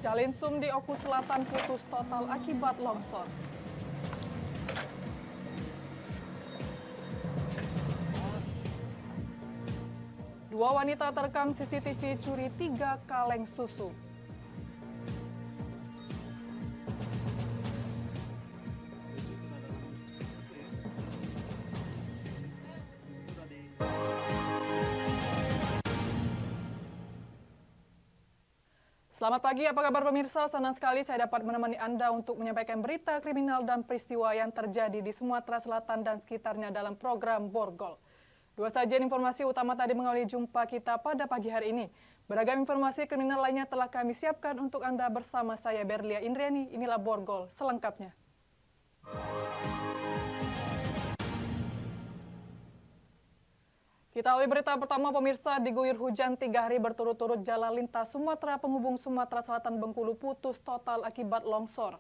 Calinsum di Oku Selatan putus total akibat longsor. Dua wanita terekam CCTV curi 3 kaleng susu. Selamat pagi, apa kabar pemirsa? Senang sekali saya dapat menemani Anda untuk menyampaikan berita kriminal dan peristiwa yang terjadi di Sumatera Selatan dan sekitarnya dalam program Borgol. Dua sajian informasi utama tadi mengawali jumpa kita pada pagi hari ini. Beragam informasi kriminal lainnya telah kami siapkan untuk Anda bersama saya Berlia Indriani. Inilah Borgol selengkapnya. Kita awali berita pertama pemirsa, diguyur hujan 3 hari berturut-turut jalan lintas Sumatera penghubung Sumatera Selatan Bengkulu putus total akibat longsor.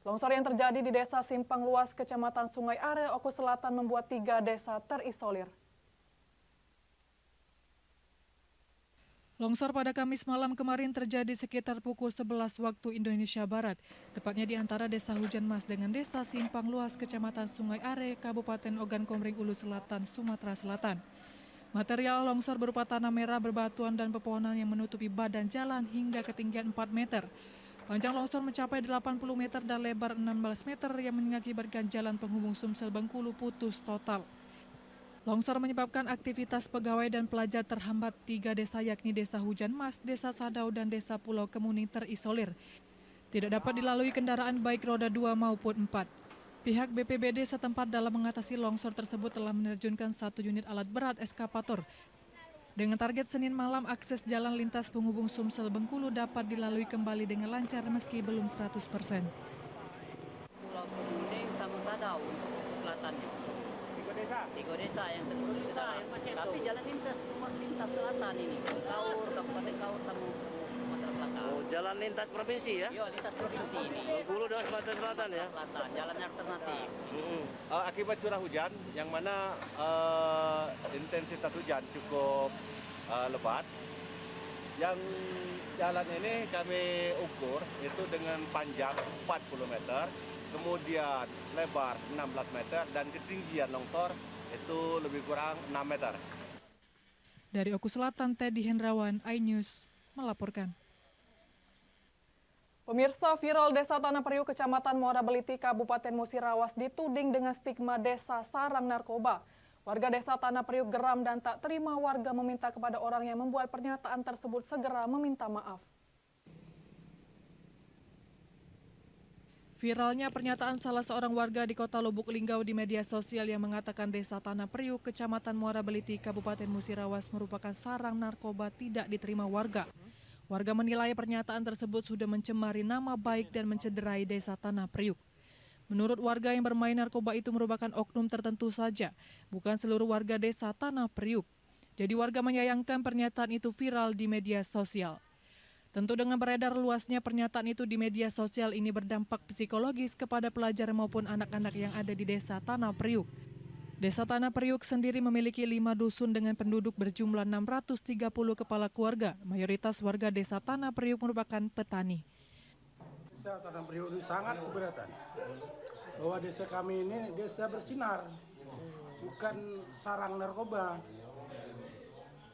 Longsor yang terjadi di Desa Simpang Luas, Kecamatan Sungai Are, Oku Selatan membuat 3 desa terisolir. Longsor pada Kamis malam kemarin terjadi sekitar pukul 11 waktu Indonesia Barat, tepatnya di antara Desa Hujan Mas dengan Desa Simpang Luas, Kecamatan Sungai Are, Kabupaten Ogan Komering Ulu Selatan, Sumatera Selatan. Material longsor berupa tanah merah, berbatuan, dan pepohonan yang menutupi badan jalan hingga ketinggian 4 meter. Panjang longsor mencapai 80 meter dan lebar 16 meter yang mengakibatkan jalan penghubung Sumsel Bengkulu putus total. Longsor menyebabkan aktivitas pegawai dan pelajar terhambat 3 desa yakni Desa Hujan Mas, Desa Sadau, dan Desa Pulau Kemuning terisolir. Tidak dapat dilalui kendaraan baik roda 2 maupun 4. Pihak BPBD setempat dalam mengatasi longsor tersebut telah menerjunkan 1 unit alat berat eskavator. Dengan target Senin malam akses jalan lintas penghubung Sumsel Bengkulu dapat dilalui kembali dengan lancar meski belum 100%. Pulau Kemuning sama Sadau untuk selatannya. 3 desa yang terputus ke dalam. Tapi jalan lintas selatan ini, Kaur, Kabupaten Kaur sama Sumatera Selatan. Oh, jalan lintas provinsi ya? Iya, lintas provinsi ini. Bengkulu dengan Sumatera Selatan ya? Selatan, jalan alternatif. Akibat curah hujan, yang mana intensitas hujan cukup lebat. Yang jalan ini kami ukur itu dengan panjang 40 meter, kemudian lebar 16 meter, dan ketinggian longsor itu lebih kurang 6 meter. Dari Oku Selatan, Teddy Hendrawan, iNews melaporkan. Pemirsa, viral Desa Tanah Periuk, Kecamatan Muara Beliti, Kabupaten Musirawas dituding dengan stigma desa sarang narkoba. Warga Desa Tanah Periuk geram dan tak terima warga meminta kepada orang yang membuat pernyataan tersebut segera meminta maaf. Viralnya pernyataan salah seorang warga di Kota Lubuk Linggau di media sosial yang mengatakan Desa Tanah Periuk, Kecamatan Muara Beliti, Kabupaten Musirawas merupakan sarang narkoba tidak diterima warga. Warga menilai pernyataan tersebut sudah mencemari nama baik dan mencederai Desa Tanah Periuk. Menurut warga, yang bermain narkoba itu merupakan oknum tertentu saja, bukan seluruh warga Desa Tanah Periuk. Jadi warga menyayangkan pernyataan itu viral di media sosial. Tentu dengan beredar luasnya pernyataan itu di media sosial ini berdampak psikologis kepada pelajar maupun anak-anak yang ada di Desa Tanah Periuk. Desa Tanah Periuk sendiri memiliki 5 dusun dengan penduduk berjumlah 630 kepala keluarga. Mayoritas warga Desa Tanah Periuk merupakan petani. Desa Tanah Periuk ini sangat keberatan bahwa desa kami ini desa bersinar, bukan sarang narkoba.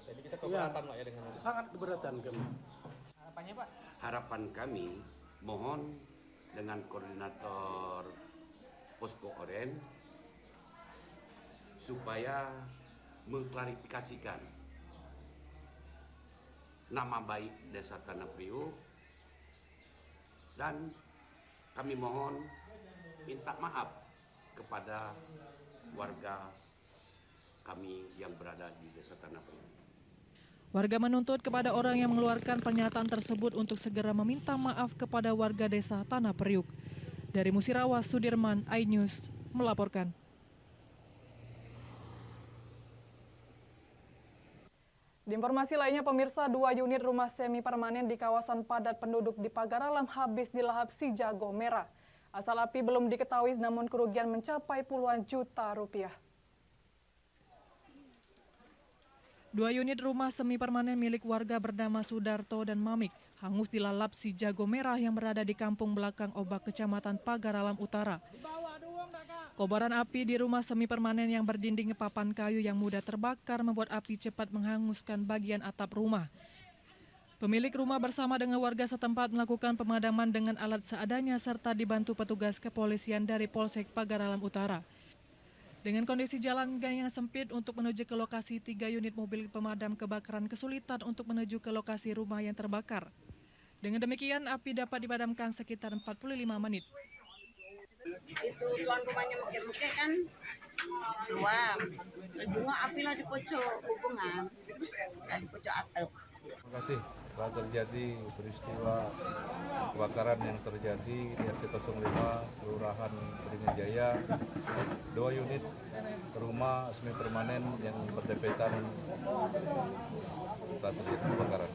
Jadi kita keberatan Pak ya dengan sangat keberatan kami. harapannya Pak? Harapan kami mohon dengan koordinator Posko Oren supaya mengklarifikasikan nama baik Desa Tanah Periuk, dan kami mohon minta maaf kepada warga kami yang berada di Desa Tanah Periuk. Warga menuntut kepada orang yang mengeluarkan pernyataan tersebut untuk segera meminta maaf kepada warga Desa Tanah Periuk. Dari Musirawas, Sudirman, iNews melaporkan. Di informasi lainnya, pemirsa, 2 unit rumah semi permanen di kawasan padat penduduk di Pagar Alam habis dilahap si jago merah. Asal api belum diketahui, namun kerugian mencapai puluhan juta rupiah. 2 unit rumah semi permanen milik warga bernama Sudarto dan Mamik hangus dilalap si jago merah yang berada di kampung belakang Obak, Kecamatan Pagaralam Utara. Kobaran api di rumah semi permanen yang berdinding papan kayu yang mudah terbakar membuat api cepat menghanguskan bagian atap rumah. Pemilik rumah bersama dengan warga setempat melakukan pemadaman dengan alat seadanya serta dibantu petugas kepolisian dari Polsek Pagaralam Utara. Dengan kondisi jalan gang yang sempit untuk menuju ke lokasi, 3 unit mobil pemadam kebakaran kesulitan untuk menuju ke lokasi rumah yang terbakar. Dengan demikian, api dapat dipadamkan sekitar 45 menit. Itu tuan rumahnya mekir-mekir kan keluar. Ujungnya api lah di pojok hubungan, di pojok atap. Terima kasih telah terjadi peristiwa kebakaran yang terjadi di RT 05 Kelurahan Beringin Jaya. 2 unit rumah semi permanen yang berdempetan telah terjadi kebakaran.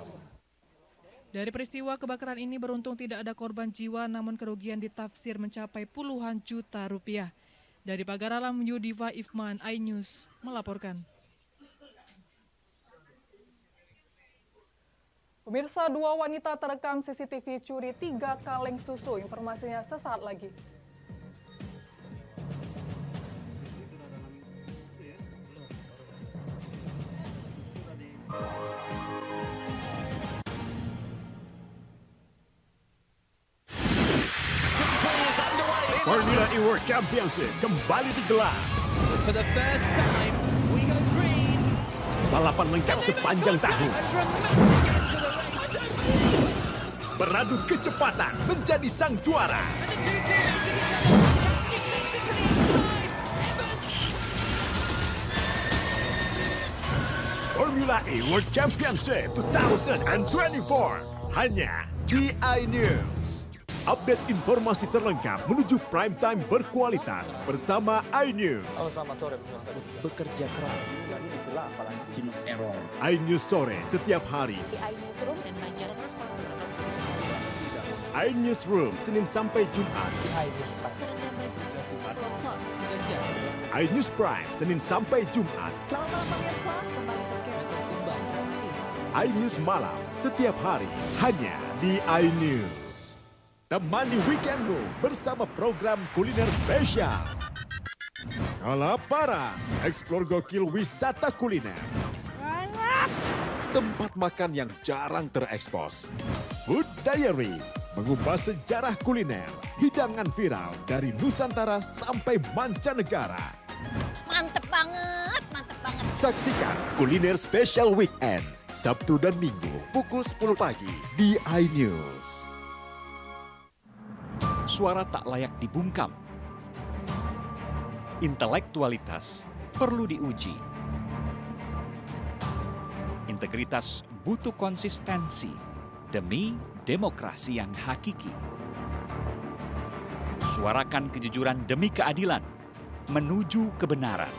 Dari peristiwa kebakaran ini beruntung tidak ada korban jiwa, namun kerugian ditafsir mencapai puluhan juta rupiah. Dari Pagaralam, Yudiva Ifman, iNews melaporkan. Pemirsa, 2 wanita terekam CCTV curi 3 kaleng susu. Informasinya sesaat lagi. Formula E World Championship kembali digelar. For the first time, we go green. Balapan lengkap sepanjang tahun. Beradu kecepatan menjadi sang juara. Formula E World Championship 2024 hanya di iNews. Update informasi terlengkap menuju prime time berkualitas bersama iNews. Selamat sore. Bekerja keras. iNews sore setiap hari. iNewsroom dan Banjar Transport. iNewsroom Senin sampai Jumat. iNews Prime Senin sampai Jumat. Selamat malam pemirsa, kembali berkembang. iNews malam setiap hari hanya di iNews. Temani weekendmu bersama program kuliner spesial. Kalaparan, eksplor gokil wisata kuliner. Tempat makan yang jarang terekspos. Food Diary, mengupas sejarah kuliner, hidangan viral dari Nusantara sampai mancanegara. Mantep banget, mantep banget. Saksikan kuliner spesial weekend, Sabtu dan Minggu pukul 10 pagi di iNews. Suara tak layak dibungkam. Intelektualitas perlu diuji. Integritas butuh konsistensi demi demokrasi yang hakiki. Suarakan kejujuran demi keadilan menuju kebenaran.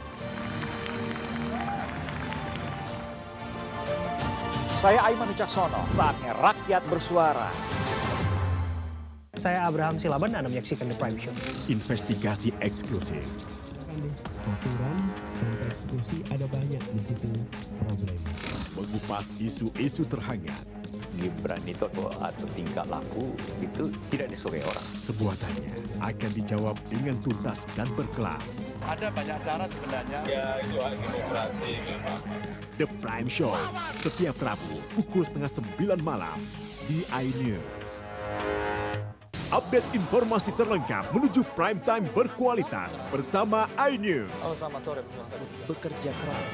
Saya Aiman Wicaksono, saatnya rakyat bersuara. Saya Abraham Silaban, Anda menyaksikan The Prime Show. Investigasi eksklusif. Aturan sampai eksekusi ada banyak di situ problem. Mengupas isu-isu terhangat. Gibran itu atau tingkah laku itu tidak disukai orang. Sebuah tanya akan dijawab dengan tuntas dan berkelas. Ada banyak cara sebenarnya. Ya, itu hak demokrasi memang. The Prime Show setiap Rabu pukul 8:30 malam di iNews. Update informasi terlengkap menuju prime time berkualitas bersama iNews. Selamat sore. Bekerja keras.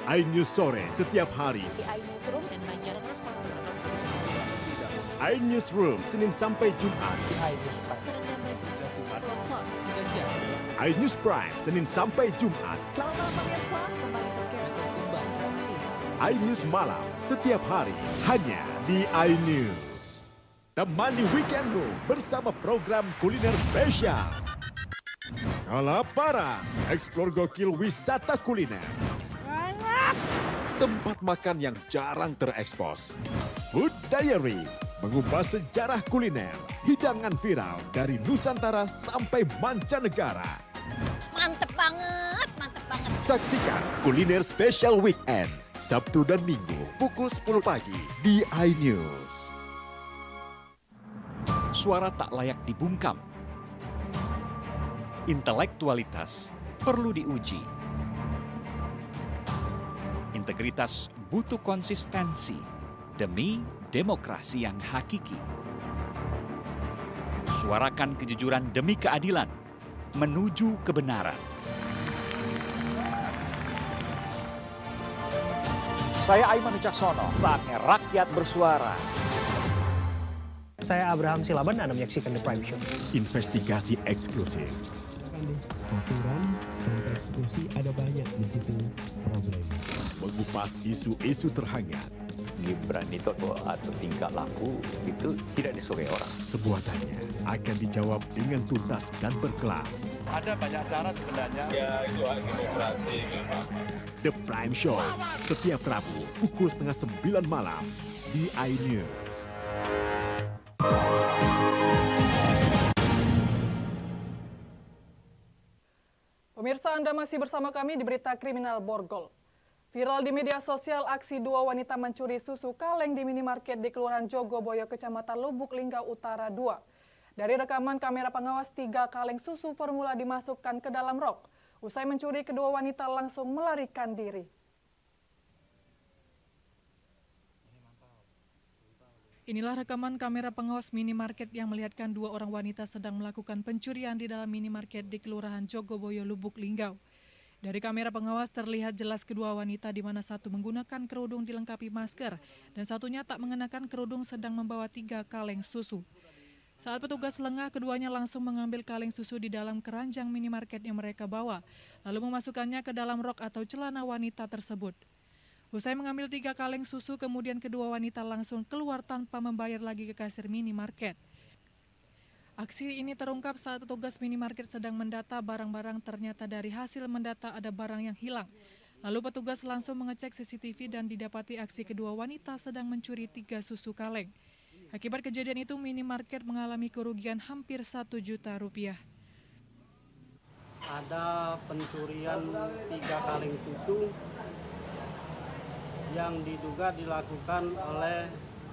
iNews sore setiap hari. iNewsroom dan Banjar Transport. iNewsroom Senin sampai Jumat. iNews Prime Senin sampai Jumat. Selamat malam pemirsa, kembali berkembang. iNews malam setiap hari hanya di iNews. Temani weekendmu bersama program kuliner spesial. Kalaparan, eksplor gokil wisata kuliner. Tempat makan yang jarang terekspos. Food Diary, mengupas sejarah kuliner, hidangan viral dari Nusantara sampai mancanegara. Mantep banget, mantep banget. Saksikan kuliner spesial weekend Sabtu dan Minggu pukul 10 pagi di iNews. Suara tak layak dibungkam. Intelektualitas perlu diuji. Integritas butuh konsistensi demi demokrasi yang hakiki. Suarakan kejujuran demi keadilan menuju kebenaran. Saya Aiman Wicaksono, saatnya rakyat bersuara. Saya Abraham Silaban, Anda menyaksikan The Prime Show. Investigasi eksklusif. Aturan sampai eksekusi ada banyak di situ problem. Mengupas isu-isu terhangat. Gibran itu atau tingkah laku itu tidak disukai orang. Sebuah tanya akan dijawab dengan tuntas dan berkelas. Ada banyak cara sebenarnya. Ya, itu hak demokrasi memang. The Prime Show, setiap Rabu pukul 8:30 malam di iNews. Pemirsa, Anda masih bersama kami di Berita Kriminal Borgol. Viral di media sosial aksi dua wanita mencuri susu kaleng di minimarket di Kelurahan Jogoboyo, Kecamatan Lubuk Linggau Utara 2. Dari rekaman kamera pengawas, 3 kaleng susu formula dimasukkan ke dalam rok. Usai mencuri, kedua wanita langsung melarikan diri. Inilah rekaman kamera pengawas minimarket yang melihatkan 2 orang wanita sedang melakukan pencurian di dalam minimarket di Kelurahan Jogoboyo, Lubuk Linggau. Dari kamera pengawas terlihat jelas kedua wanita di mana satu menggunakan kerudung dilengkapi masker dan satunya tak mengenakan kerudung sedang membawa 3 kaleng susu. Saat petugas lengah, keduanya langsung mengambil kaleng susu di dalam keranjang minimarket yang mereka bawa, lalu memasukkannya ke dalam rok atau celana wanita tersebut. Usai mengambil 3 kaleng susu, kemudian kedua wanita langsung keluar tanpa membayar lagi ke kasir minimarket. Aksi ini terungkap saat petugas minimarket sedang mendata barang-barang, ternyata dari hasil mendata ada barang yang hilang. Lalu petugas langsung mengecek CCTV dan didapati aksi kedua wanita sedang mencuri 3 susu kaleng. Akibat kejadian itu, minimarket mengalami kerugian hampir 1 juta rupiah. Ada pencurian 3 kaleng susu yang diduga dilakukan oleh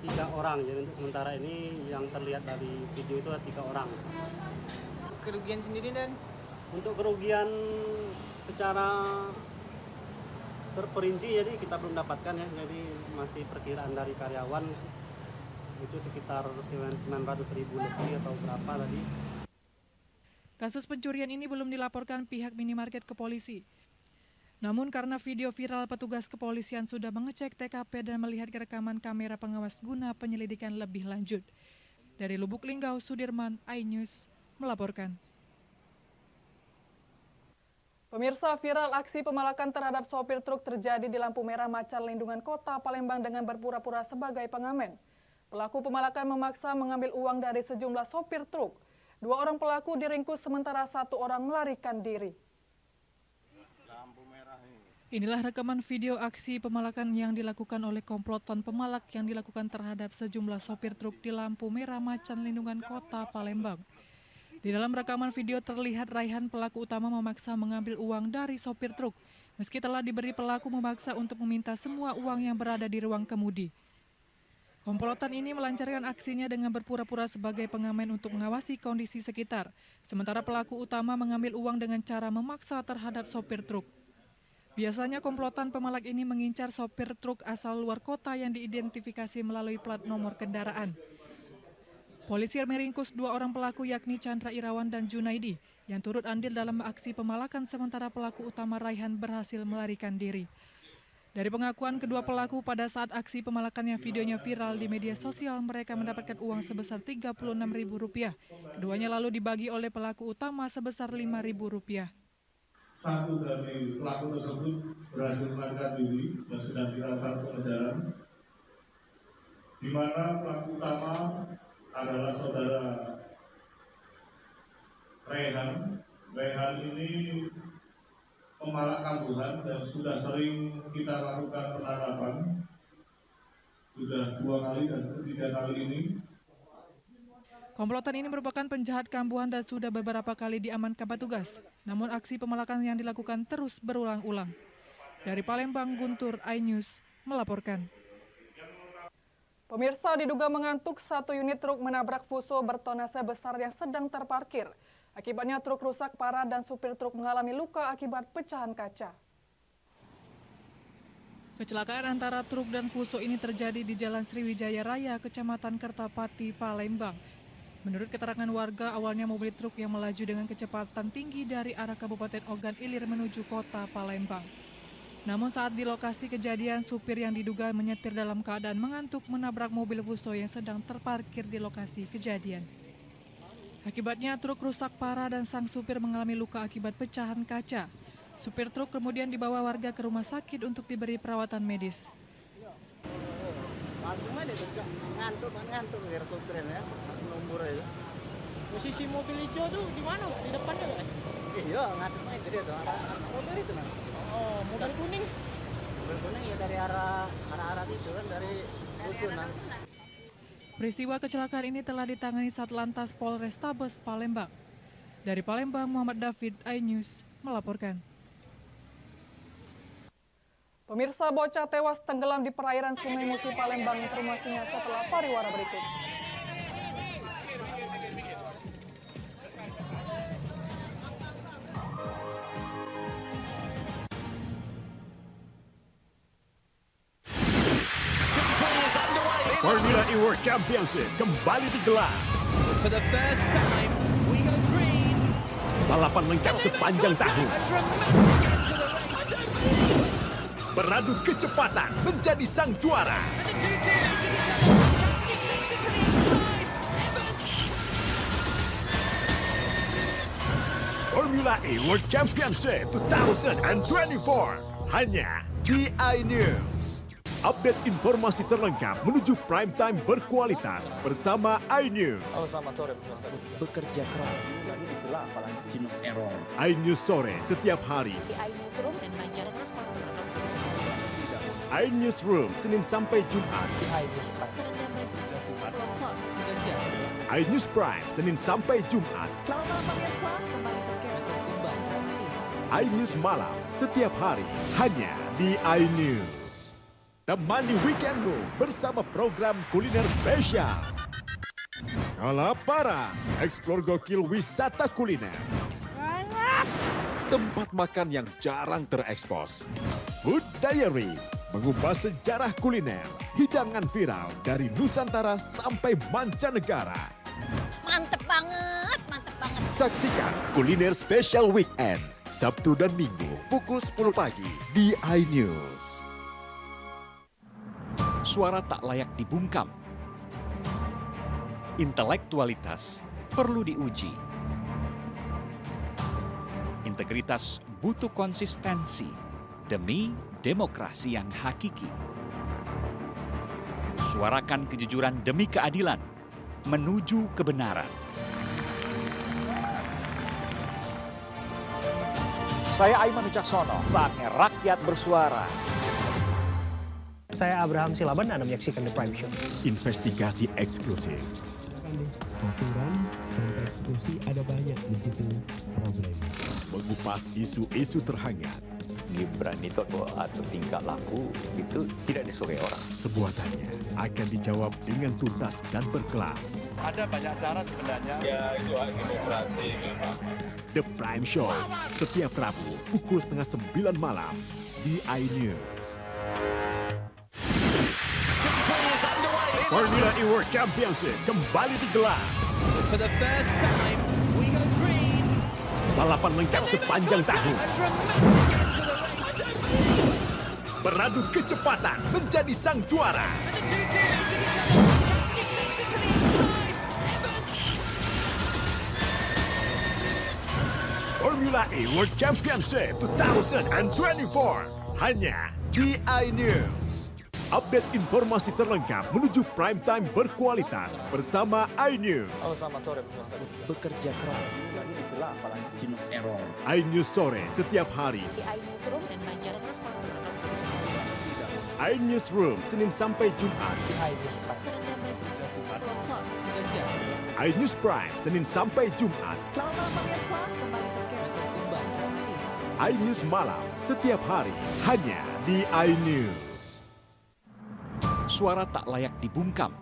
3 orang. Jadi untuk sementara ini yang terlihat dari video itu ada 3 orang. Kerugian sendiri dan? Untuk kerugian secara terperinci jadi kita belum dapatkan ya. Jadi masih perkiraan dari karyawan itu sekitar 900.000 lebih atau berapa tadi. Kasus pencurian ini belum dilaporkan pihak minimarket ke polisi. Namun karena video viral, petugas kepolisian sudah mengecek TKP dan melihat rekaman kamera pengawas guna penyelidikan lebih lanjut. Dari Lubuk Linggau, Sudirman, iNews melaporkan. Pemirsa, viral aksi pemalakan terhadap sopir truk terjadi di lampu merah Macan Lindungan Kota Palembang dengan berpura-pura sebagai pengamen. Pelaku pemalakan memaksa mengambil uang dari sejumlah sopir truk. 2 orang pelaku diringkus sementara 1 orang melarikan diri. Inilah rekaman video aksi pemalakan yang dilakukan oleh komplotan pemalak yang dilakukan terhadap sejumlah sopir truk di lampu merah Macan Lindungan Kota Palembang. Di dalam rekaman video terlihat Raihan, pelaku utama, memaksa mengambil uang dari sopir truk. Meski telah diberi, pelaku memaksa untuk meminta semua uang yang berada di ruang kemudi. Komplotan ini melancarkan aksinya dengan berpura-pura sebagai pengamen untuk mengawasi kondisi sekitar. Sementara pelaku utama mengambil uang dengan cara memaksa terhadap sopir truk. Biasanya komplotan pemalak ini mengincar sopir truk asal luar kota yang diidentifikasi melalui plat nomor kendaraan. Polisi meringkus 2 orang pelaku yakni Chandra Irawan dan Junaidi yang turut andil dalam aksi pemalakan, sementara pelaku utama Raihan berhasil melarikan diri. Dari pengakuan kedua pelaku, pada saat aksi pemalakan yang videonya viral di media sosial, mereka mendapatkan uang sebesar Rp36.000. Keduanya lalu dibagi oleh pelaku utama sebesar Rp5.000. Satu dari pelaku tersebut berhasil melarikan diri dan sedang dilakukan pengejaran, di mana pelaku utama adalah saudara Rehan. Rehan ini pemalak kambuhan dan sudah sering kita lakukan penangkapan, sudah 2 kali dan ketiga kali ini. Komplotan ini merupakan penjahat kambuhan dan sudah beberapa kali diamankan petugas. Namun aksi pemelakan yang dilakukan terus berulang-ulang. Dari Palembang, Guntur, iNews melaporkan. Pemirsa, diduga mengantuk, satu unit truk menabrak fuso bertonase besar yang sedang terparkir. Akibatnya truk rusak parah dan supir truk mengalami luka akibat pecahan kaca. Kecelakaan antara truk dan fuso ini terjadi di Jalan Sriwijaya Raya, Kecamatan Kertapati, Palembang. Menurut keterangan warga, awalnya mobil truk yang melaju dengan kecepatan tinggi dari arah Kabupaten Ogan Ilir menuju kota Palembang. Namun saat di lokasi kejadian, supir yang diduga menyetir dalam keadaan mengantuk menabrak mobil fuso yang sedang terparkir di lokasi kejadian. Akibatnya truk rusak parah dan sang supir mengalami luka akibat pecahan kaca. Supir truk kemudian dibawa warga ke rumah sakit untuk diberi perawatan medis. Langsung aja ngantuk biar supirnya, langsung nombor aja. Posisi mobil hijau tuh di mana? Di depannya kan? Iya, ngantuk aja dia tuh, mobil itu nah. Oh, mobil kuning? Mobil kuning ya dari arah itu kan, dari Rusunan. Peristiwa kecelakaan ini telah ditangani Satlantas Polrestabes Palembang. Dari Palembang, Muhammad David, iNews melaporkan. Pemirsa, bocah tewas tenggelam di perairan Sungai Musi Palembang. Informasinya setelah pariwara berikut. Formula E World Championship kembali digelar. For the first time, we go green. Balapan lengkap sepanjang tahun. Beradu kecepatan menjadi sang juara. Formula E World Championship 2024 hanya di iNews. Update informasi terlengkap menuju prime time berkualitas bersama iNews. Halo, selamat sore. Bekerja keras. iNews sore setiap hari. iNewsroom Senin sampai Jumat. iNews Prime Senin sampai Jumat. iNews malam setiap hari hanya di iNews. Temani weekendmu bersama program kuliner spesial. Kalaparan, eksplor gokil wisata kuliner. Tempat makan yang jarang terekspos. Food Diary, mengupas sejarah kuliner, hidangan viral dari Nusantara sampai mancanegara. Mantep banget, mantep banget. Saksikan Kuliner Spesial Weekend, Sabtu dan Minggu pukul 10 pagi di iNews. Suara tak layak dibungkam. Intelektualitas perlu diuji. Integritas butuh konsistensi demi demokrasi yang hakiki. Suarakan kejujuran demi keadilan menuju kebenaran. Saya Aiman Wicaksono, saatnya rakyat bersuara. Saya Abraham Silaban, Anda menyaksikan The Prime Show. Investigasi eksklusif. Aturan sampai eksekusi ada banyak di situ problem. Mengupas isu-isu terhangat. Gibran itu atau tingkah laku itu tidak disukai orang. Sebuah tanya akan dijawab dengan tuntas dan berkelas. Ada banyak cara sebenarnya. Ya, itu hak demokrasi. The Prime Show setiap Rabu pukul 8:30 malam di iNews. Formula E World Championship kembali digelar. For the first time, we go green. Balapan lengkap sepanjang tahun. Beradu kecepatan menjadi sang juara. Formula E World Championship 2024 hanya di iNews. Update informasi terlengkap menuju prime time berkualitas bersama iNews. Halo, selamat sore. Bekerja keras. iNews sore setiap hari. iNewsroom Senin sampai Jumat. iNews Prime. iNews Prime, Senin sampai Jumat. Selamat malam pemirsa, kembali berkembang dramatis. iNews Malam, setiap hari, hanya di iNews. Suara tak layak dibungkam.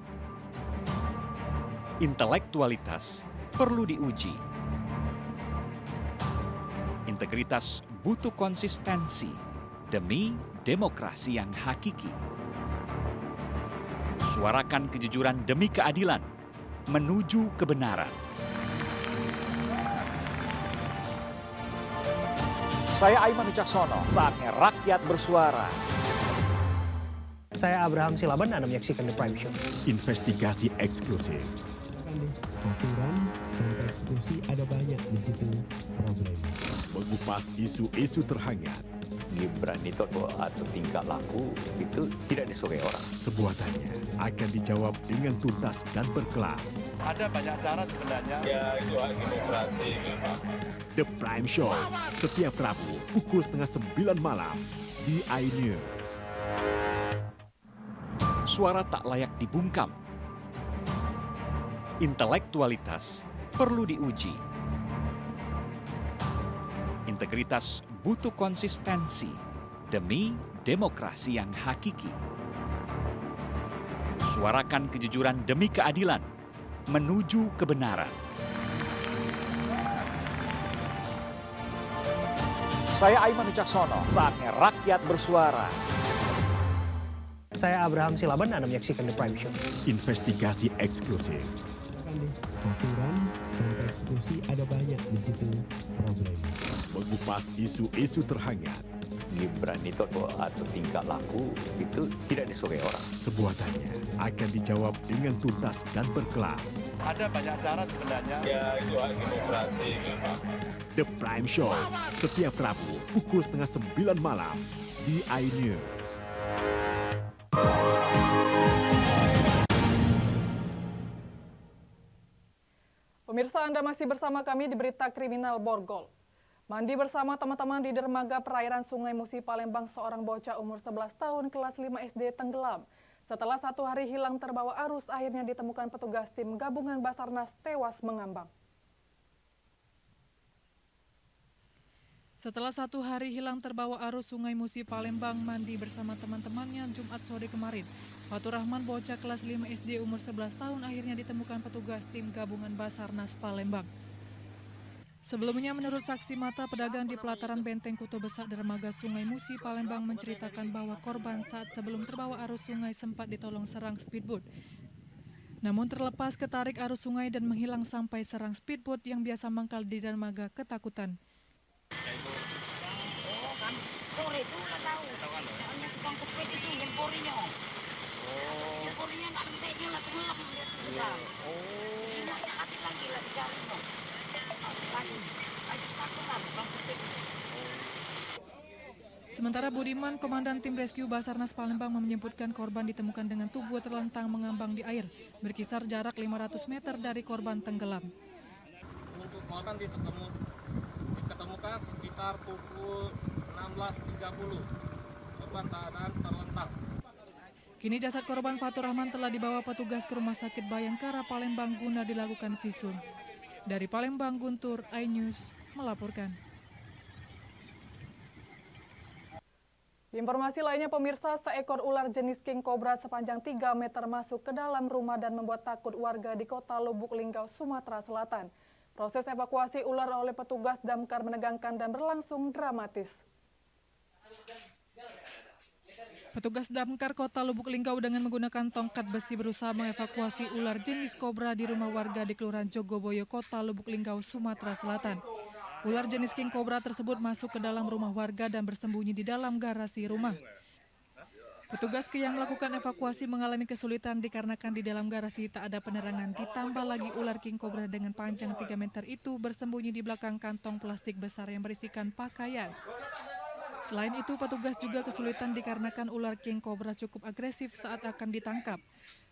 Intelektualitas perlu diuji. Integritas butuh konsistensi demi demokrasi yang hakiki. Suarakan kejujuran demi keadilan, menuju kebenaran. Saya Aiman Wicaksono, saatnya rakyat bersuara. Saya Abraham Silaban, Anda menyaksikan The Prime Show. Investigasi eksklusif. Aturan sampai eksekusi ada banyak di situ problem. Mengupas isu-isu terhangat. Gibran itu atau tingkah laku itu tidak disukai orang. Sebuah tanya akan dijawab dengan tuntas dan berkelas. Ada banyak cara sebenarnya. Ya, itu hak demokrasi memang. The Prime Show, setiap Rabu pukul 8:30 malam di iNews. Suara tak layak dibungkam. Intelektualitas perlu diuji. Integritas butuh konsistensi demi demokrasi yang hakiki. Suarakan kejujuran demi keadilan, menuju kebenaran. Saya Aiman Wicaksono, saatnya rakyat bersuara. Saya Abraham Silaban, Anda menyaksikan The Prime Show. Investigasi eksklusif. Aturan sampai eksekusi ada banyak di situ problem. Mengupas isu-isu terhangat. Gibran itu atau tingkah laku itu tidak disukai orang. Sebuah tanya akan dijawab dengan tuntas dan berkelas. Ada banyak cara sebenarnya. Ya, itu hak demokrasi memang. The Prime Show, setiap Rabu pukul 8:30 malam di iNews. Pemirsa, Anda masih bersama kami di Berita Kriminal Borgol. Mandi bersama teman-teman di dermaga perairan Sungai Musi Palembang, seorang bocah umur 11 tahun kelas 5 SD tenggelam. Setelah 1 hari hilang terbawa arus, akhirnya ditemukan petugas tim gabungan Basarnas tewas mengambang. Setelah 1 hari hilang terbawa arus Sungai Musi Palembang, mandi bersama teman-temannya Jumat sore kemarin. Fatur Rahman, bocah kelas 5 SD umur 11 tahun, akhirnya ditemukan petugas tim gabungan Basarnas Palembang. Sebelumnya, menurut saksi mata, pedagang di pelataran Benteng Kuto Besak dermaga Sungai Musi Palembang menceritakan bahwa korban saat sebelum terbawa arus sungai sempat ditolong serang speedboat. Namun terlepas ketarik arus sungai dan menghilang sampai serang speedboat yang biasa mangkal di dermaga ketakutan. Oh kan, sore itu nggak tahu. Soalnya tukang sepeda itu nyemporinya. Nyemporinya nggak hentinya lah, tenggelam dia tenggelam. Semuanya lagi lah dicari dong. Lagi ketakutan tukang sepeda. Sementara Budiman, Komandan Tim Rescue Basarnas Palembang, menyebutkan korban ditemukan dengan tubuh terlentang mengambang di air, berkisar jarak 500 meter dari korban tenggelam. Untuk korban diketemukan sekitar pukul 16.30. Korban keadaan terlentang. Kini jasad korban Fatur Rahman telah dibawa petugas ke Rumah Sakit Bayangkara Palembang guna dilakukan visum. Dari Palembang, Guntur, iNews melaporkan. Di informasi lainnya, pemirsa, seekor ular jenis king cobra sepanjang 3 meter masuk ke dalam rumah dan membuat takut warga di Kota Lubuk Linggau, Sumatera Selatan. Proses evakuasi ular oleh petugas damkar menegangkan dan berlangsung dramatis. Petugas damkar Kota Lubuk Linggau dengan menggunakan tongkat besi berusaha mengevakuasi ular jenis kobra di rumah warga di Kelurahan Jogoboyo, Kota Lubuk Linggau, Sumatera Selatan. Ular jenis king cobra tersebut masuk ke dalam rumah warga dan bersembunyi di dalam garasi rumah. Petugas yang melakukan evakuasi mengalami kesulitan dikarenakan di dalam garasi tak ada penerangan, ditambah lagi ular king cobra dengan panjang 3 meter itu bersembunyi di belakang kantong plastik besar yang berisikan pakaian. Selain itu, petugas juga kesulitan dikarenakan ular king cobra cukup agresif saat akan ditangkap.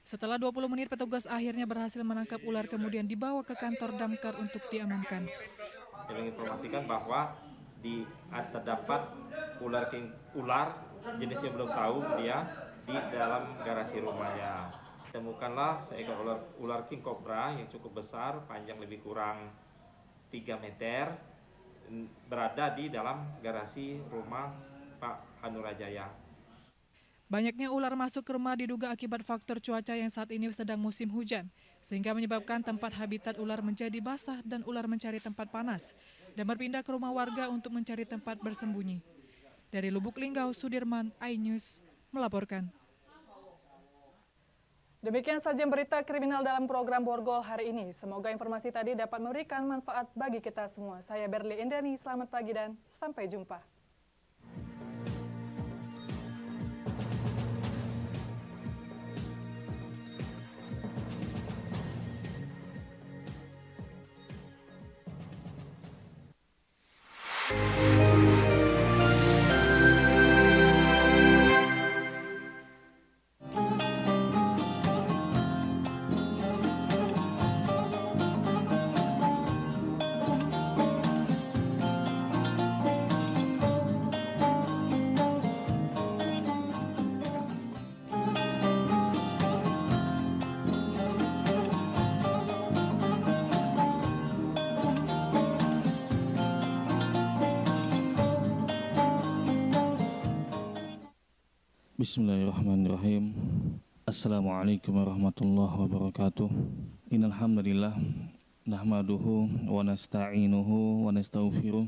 Setelah 20 menit, petugas akhirnya berhasil menangkap ular kemudian dibawa ke kantor damkar untuk diamankan. Kami informasikan bahwa terdapat ular jenis yang belum tahu dia di dalam garasi rumahnya. Temukanlah seekor ular king cobra yang cukup besar, panjang lebih kurang 3 meter, berada di dalam garasi rumah Pak Hanurajaya. Banyaknya ular masuk ke rumah diduga akibat faktor cuaca yang saat ini sedang musim hujan, sehingga menyebabkan tempat habitat ular menjadi basah dan ular mencari tempat panas dan berpindah ke rumah warga untuk mencari tempat bersembunyi. Dari Lubuk Linggau, Sudirman, iNews melaporkan. Demikian saja berita kriminal dalam program Borgol hari ini. Semoga informasi tadi dapat memberikan manfaat bagi kita semua. Saya Berli Indrani, selamat pagi dan sampai jumpa. Bismillahirrahmanirrahim. Assalamualaikum warahmatullahi wabarakatuh. Innal hamdalillah nahmaduhu wa nasta'inuhu wa nastaghfiruh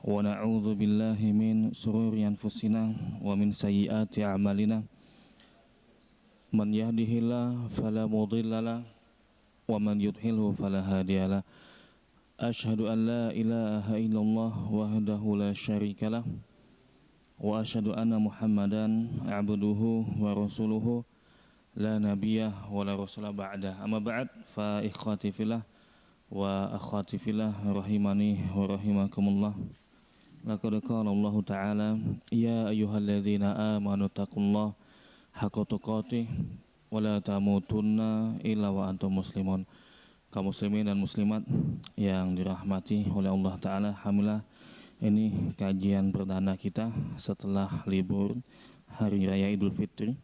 wa na'udzu billahi min shururi anfusina wa min sayyiati a'malina. Man yahdihillahu fala mudhillalah wa man yudhlilhu fala hadiyalah. Asyhadu an la ilaha illallah wahdahu la syarikalah wa asyhadu anna Muhammadan abduhu wa rasuluhu la nabiyya wa la rasula ba'da. Amma ba'd, fa ikhwati fillah wa akhwati fillah rahimani wa rahimakumullah. Laqad qala Allah ta'ala ya ayyuhalladzina amanu taqullaha haqqa tuqatih wa la tamutunna illa wa antum muslimun. Kaum muslimin dan muslimat yang dirahmati oleh Allah Ta'ala, alhamdulillah ini kajian perdana kita setelah libur Hari Raya Idul Fitri.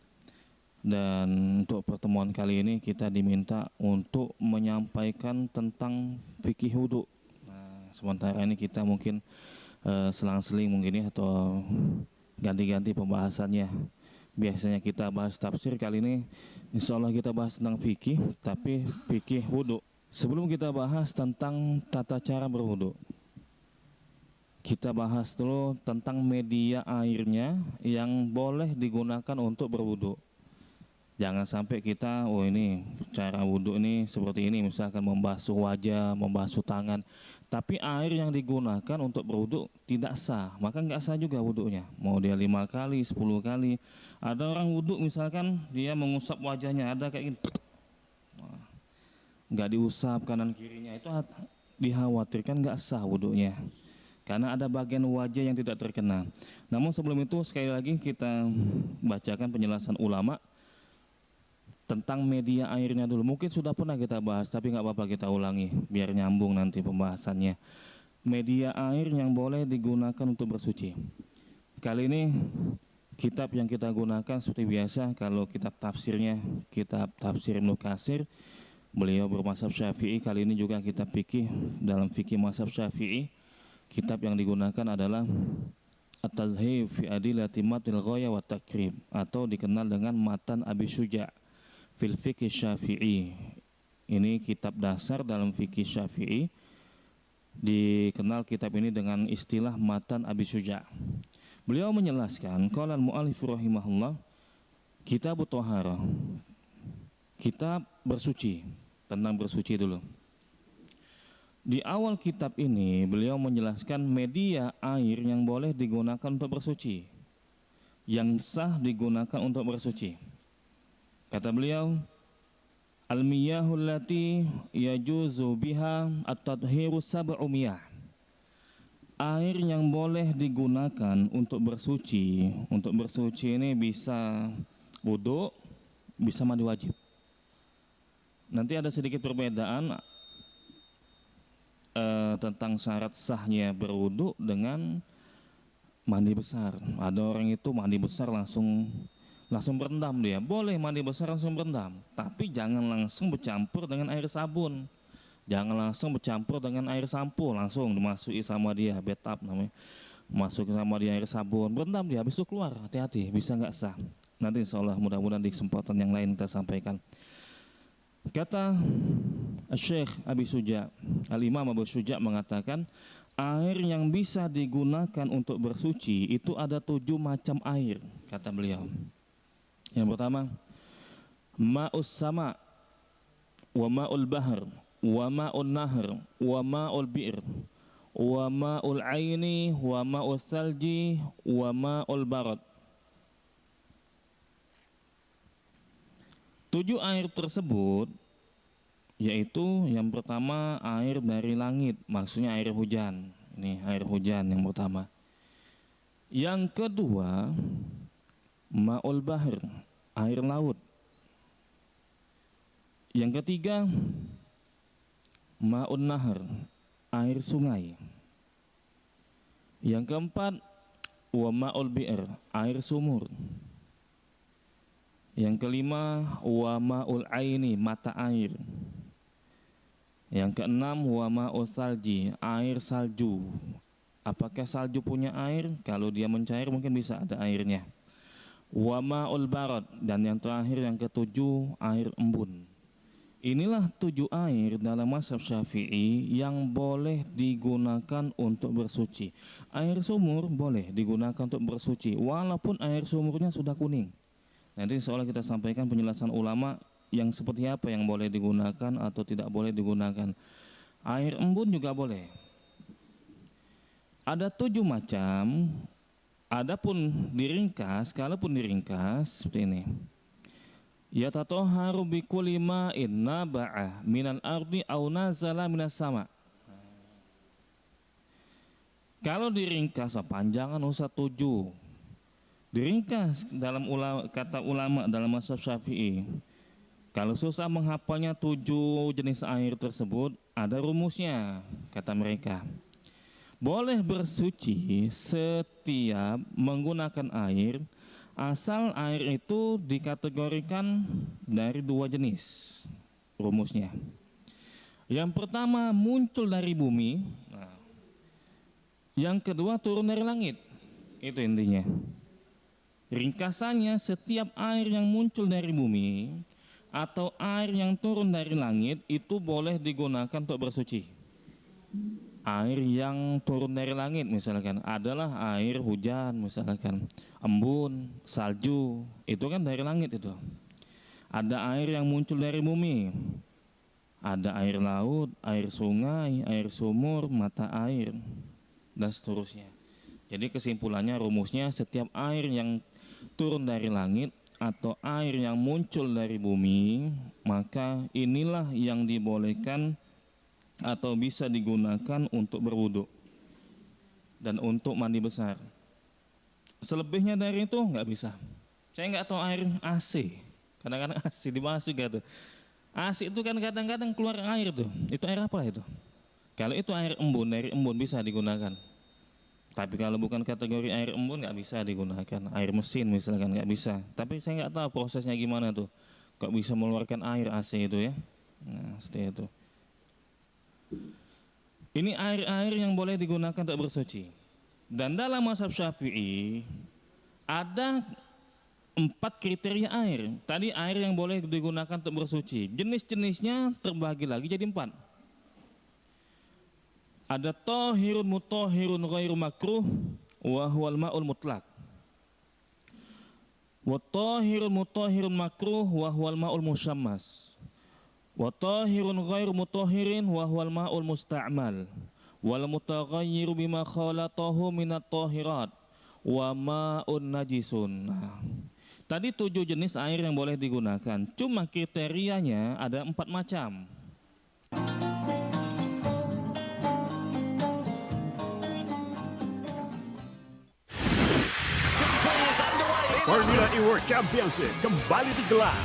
Dan untuk pertemuan kali ini kita diminta untuk menyampaikan tentang fikih wudu. Nah, sementara ini kita mungkin selang-seling mungkin ya, atau ganti-ganti pembahasannya. Biasanya kita bahas tafsir, kali ini insya Allah kita bahas tentang fikih, tapi fikih wudu. Sebelum kita bahas tentang tata cara berwudu, kita bahas dulu tentang media airnya yang boleh digunakan untuk berwudu. Jangan sampai kita, oh ini cara wudu ini seperti ini, misalkan membasuh wajah, membasuh tangan, tapi air yang digunakan untuk berwudu tidak sah, maka nggak sah juga wudunya. Mau dia 5 kali, 10 kali. Ada orang wudu misalkan dia mengusap wajahnya, ada kayak gini, nggak diusap kanan kirinya, itu dikhawatirkan nggak sah wudunya, karena ada bagian wajah yang tidak terkena. Namun sebelum itu sekali lagi kita bacakan penjelasan ulama tentang media airnya dulu. Mungkin sudah pernah kita bahas, tapi nggak apa-apa kita ulangi biar nyambung nanti pembahasannya. Media air yang boleh digunakan untuk bersuci. Kali ini kitab yang kita gunakan seperti biasa, kalau kitab tafsirnya kitab tafsir Ibnu Katsir, beliau bermazhab Syafi'i. Kali ini juga kitab fikih dalam fikih mazhab Syafi'i. Kitab yang digunakan adalah At-Tadhhib fi Adillati Matil Ghaya wa Takrib, atau dikenal dengan Matan Abi Syuja' fil Fiqh Syafi'i. Ini kitab dasar dalam fikih Syafi'i. Dikenal kitab ini dengan istilah Matan Abi Syuja'. Beliau menjelaskan, qala al-mu'allif rahimahullah, kitab Thaharah, kitab bersuci, tentang bersuci dulu. Di awal kitab ini beliau menjelaskan media air yang boleh digunakan untuk bersuci, yang sah digunakan untuk bersuci. Kata beliau, al-miyahul lati yajuzu biha at-tadhiru sab'u miyah. Air yang boleh digunakan untuk bersuci. Untuk bersuci ini bisa wudu, bisa mandi wajib. Nanti ada sedikit perbedaan tentang syarat sahnya berwudu dengan mandi besar. Ada orang itu mandi besar langsung langsung berendam dia. Boleh mandi besar langsung berendam, tapi jangan langsung bercampur dengan air sabun. Jangan langsung bercampur dengan air sampo, langsung dimasuki sama dia, bathtub namanya. Masukin sama dia air sabun, berendam dia, habis itu keluar. Hati-hati, bisa nggak sah. Nanti insya Allah mudah-mudahan di kesempatan yang lain kita sampaikan. Kata Syekh Abi Suja, Al-Imam Abu Suja mengatakan, air yang bisa digunakan untuk bersuci itu ada 7 macam air, kata beliau. Yang pertama, ma'us sama, wa ma'ul bahr, wa ma'ul nahr, wa ma'ul bi'r, wa ma'ul aini, wa ma'ul salji, wa ma'ul barad. 7 air tersebut yaitu yang pertama air dari langit, maksudnya air hujan. Ini air hujan yang pertama. Yang kedua, ma'ul bahr, air laut. Yang ketiga, ma'un nahr, air sungai. Yang keempat, wa ma'ul bi'r, air sumur. Yang kelima, wa ma'ul aini, mata air. Yang keenam, wa ma'ul salji, air salju. Apakah salju punya air? Kalau dia mencair mungkin bisa ada airnya. Wa ma'ul barad, dan yang terakhir yang ketujuh, air embun. Inilah 7 air dalam mazhab Syafi'i yang boleh digunakan untuk bersuci. Air sumur boleh digunakan untuk bersuci walaupun air sumurnya sudah kuning. Nanti seolah kita sampaikan penjelasan ulama yang seperti apa yang boleh digunakan atau tidak boleh digunakan. Air embun juga boleh. Ada 7 macam. Adapun diringkas, kalaupun diringkas seperti ini. Yatatoharu bikulli ma'in naba'ah minal ardi aw nazala minas sama. Kalau diringkas panjangan usah 7. Diringkas dalam kata ulama dalam mazhab Syafi'i. Kalau susah menghafalnya 7 jenis air tersebut, ada rumusnya, kata mereka. Boleh bersuci setiap menggunakan air, asal air itu dikategorikan dari 2 jenis. Rumusnya. Yang pertama muncul dari bumi. Yang kedua turun dari langit. Itu intinya. Ringkasannya, setiap air yang muncul dari bumi atau air yang turun dari langit itu boleh digunakan untuk bersuci. Air yang turun dari langit misalkan adalah air hujan, misalkan embun, salju, itu kan dari langit itu. Ada air yang muncul dari bumi, ada air laut, air sungai, air sumur, mata air, dan seterusnya. Jadi kesimpulannya, rumusnya, setiap air yang turun dari langit atau air yang muncul dari bumi, maka inilah yang dibolehkan atau bisa digunakan untuk berwudu dan untuk mandi besar. Selebihnya dari itu nggak bisa. Saya nggak tahu air AC, kadang-kadang AC dimasuk gitu. AC itu kan kadang-kadang keluar air tuh. Itu air apa itu? Kalau itu air embun, dari embun bisa digunakan. Tapi kalau bukan kategori air embun nggak bisa digunakan. Air mesin misalkan nggak bisa. Tapi saya nggak tahu prosesnya gimana tuh. Kok bisa mengeluarkan air AC itu ya? Nah, seperti itu. Ini air-air yang boleh digunakan untuk bersuci. Dan dalam mazhab Syafi'i ada 4 kriteria air. Tadi air yang boleh digunakan untuk bersuci. Jenis-jenisnya terbagi lagi jadi 4. Ada tahirun mutahhirun ghairu makruh wa huwal ma'ul mutlaq. Wa tahirun mutahhirun makruh wa huwal ma'ul musyammas. Wa tahirun ghairu mutahhirin wa huwal ma'ul musta'mal. Wal mutaghayyiru bima khalatahu minat tahirat wa ma'un najisun. Tadi 7 jenis air yang boleh digunakan. Cuma kriterianya ada 4 macam. Formula E World Championship kembali digelar.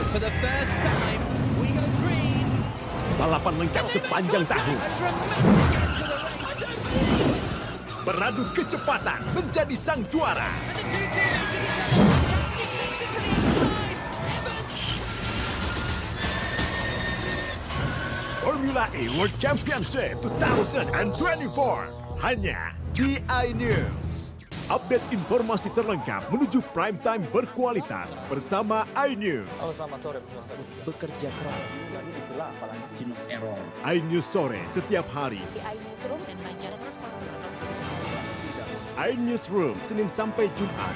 For the first time, we go green. Balapan lengkap sepanjang tahun. Beradu kecepatan menjadi sang juara. Formula E World Championship 2024 hanya di iNews. Update informasi terlengkap menuju prime time berkualitas bersama iNews. Halo, selamat sore. Bekerja keras. iNews sore setiap hari. iNewsroom dan Banjar iNewsroom Senin sampai Jumat.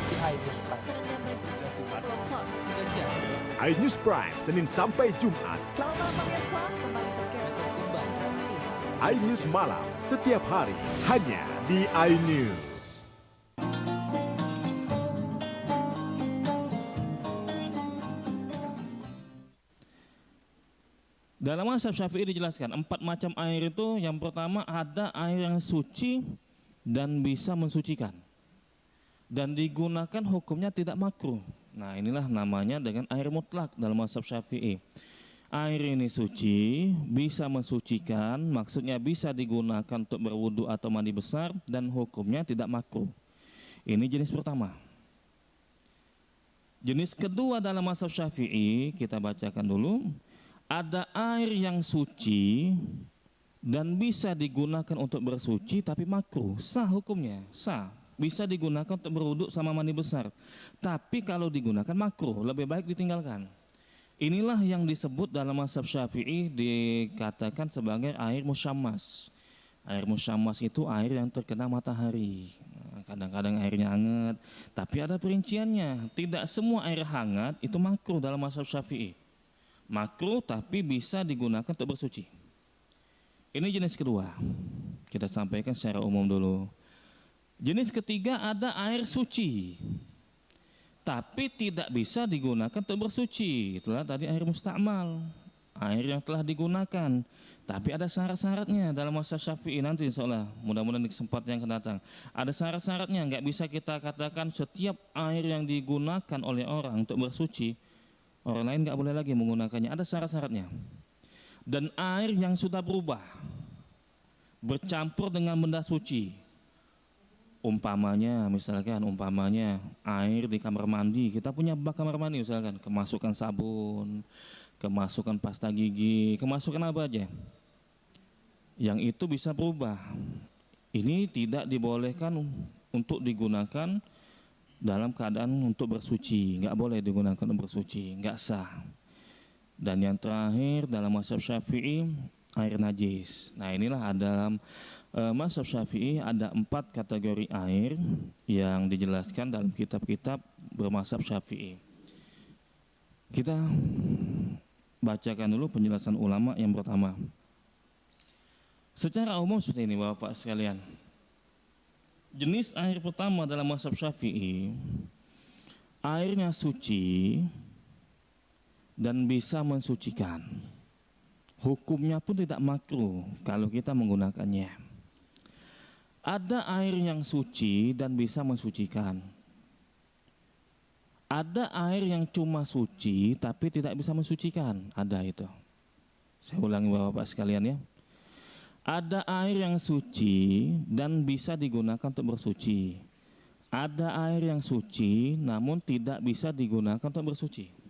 iNews Prime Senin sampai Jumat. Selamat malam pemirsa, kembali berkembang dramatis. iNews malam setiap hari hanya di iNews. Dalam mazhab Syafi'i dijelaskan 4 macam air itu. Yang pertama ada air yang suci dan bisa mensucikan, dan digunakan hukumnya tidak makruh. Nah, inilah namanya dengan air mutlak dalam mazhab Syafi'i. Air ini suci, bisa mensucikan, maksudnya bisa digunakan untuk berwudu atau mandi besar, dan hukumnya tidak makruh. Ini jenis pertama. Jenis kedua dalam mazhab Syafi'i, kita bacakan dulu. Ada air yang suci dan bisa digunakan untuk bersuci tapi makruh. Sah hukumnya, sah. Bisa digunakan untuk berwuduk sama mandi besar. Tapi kalau digunakan makruh, lebih baik ditinggalkan. Inilah yang disebut dalam mazhab Syafi'i dikatakan sebagai air musyammas. Air musyammas itu air yang terkena matahari. Kadang-kadang airnya hangat, tapi ada perinciannya. Tidak semua air hangat itu makruh dalam mazhab Syafi'i. Makruh tapi bisa digunakan untuk bersuci. Ini jenis kedua. Kita sampaikan secara umum dulu. Jenis ketiga ada air suci, tapi tidak bisa digunakan untuk bersuci. Itulah tadi air musta'mal, air yang telah digunakan. Tapi ada syarat-syaratnya dalam mazhab Syafi'i nanti insyaallah. Mudah-mudahan di kesempatan yang akan datang. Ada syarat-syaratnya. Nggak bisa kita katakan setiap air yang digunakan oleh orang untuk bersuci, orang lain nggak boleh lagi menggunakannya. Ada syarat-syaratnya. Dan air yang sudah berubah, bercampur dengan benda suci. Umpamanya air di kamar mandi. Kita punya bak kamar mandi misalkan. Kemasukan sabun, kemasukan pasta gigi, kemasukan apa aja. Yang itu bisa berubah. Ini tidak dibolehkan untuk digunakan dalam keadaan untuk bersuci, nggak boleh digunakan untuk bersuci, nggak sah. Dan yang terakhir dalam mazhab Syafi'i air najis. Nah, inilah dalam mazhab Syafi'i ada 4 kategori air yang dijelaskan dalam kitab-kitab bermazhab Syafi'i. Kita bacakan dulu penjelasan ulama yang pertama. Secara umum seperti ini Bapak sekalian. Jenis air pertama dalam mazhab Syafi'i, airnya suci dan bisa mensucikan. Hukumnya pun tidak makruh kalau kita menggunakannya. Ada air yang suci dan bisa mensucikan. Ada air yang cuma suci tapi tidak bisa mensucikan. Ada itu. Saya ulangi Bapak sekalian ya. Ada air yang suci dan bisa digunakan untuk bersuci. Ada air yang suci namun tidak bisa digunakan untuk bersuci.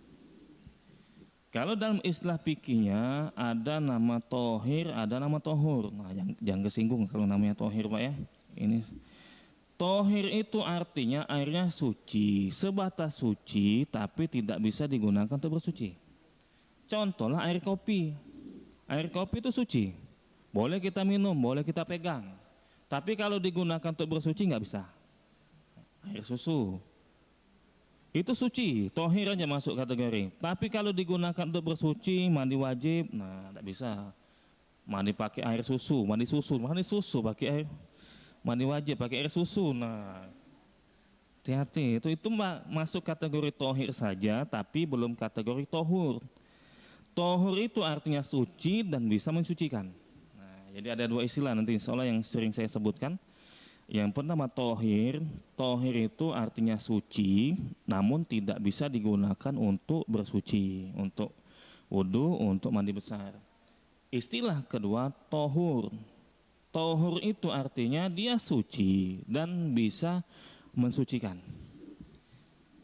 Kalau dalam istilah fikihnya ada nama tohir, ada nama tohur. Nah, jangan kesinggung kalau namanya tohir Pak ya. Ini tohir itu artinya airnya suci, sebatas suci tapi tidak bisa digunakan untuk bersuci. Contohlah air kopi. Air kopi itu suci. Boleh kita minum, boleh kita pegang. Tapi kalau digunakan untuk bersuci nggak bisa. Air susu itu suci, tohir aja masuk kategori. Tapi kalau digunakan untuk bersuci, mandi wajib, nah nggak bisa. Mandi pakai air susu, mandi susu pakai air, mandi wajib pakai air susu. Nah, hati-hati. Itu masuk kategori tohir saja, tapi belum kategori tohur. Tohur itu artinya suci dan bisa mensucikan. Jadi ada 2 istilah nanti insya Allah yang sering saya sebutkan. Yang pertama tohir. Tohir itu artinya suci, namun tidak bisa digunakan untuk bersuci, untuk wudu, untuk mandi besar. Istilah kedua tohur. Tohur itu artinya dia suci dan bisa mensucikan.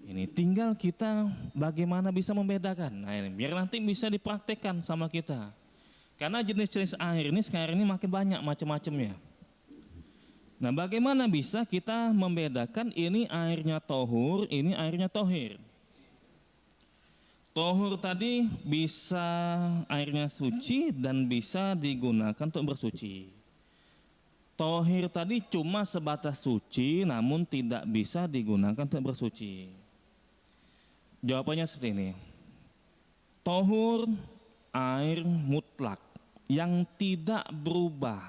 Ini tinggal kita bagaimana bisa membedakan. Nah ini biar nanti bisa dipraktekkan sama kita. Karena jenis-jenis air ini sekarang ini makin banyak macam-macamnya. Nah, bagaimana bisa kita membedakan ini airnya tohur, ini airnya tohir? Tohur tadi bisa airnya suci dan bisa digunakan untuk bersuci. Tohir tadi cuma sebatas suci namun tidak bisa digunakan untuk bersuci. Jawabannya seperti ini. Tohur air mutlak yang tidak berubah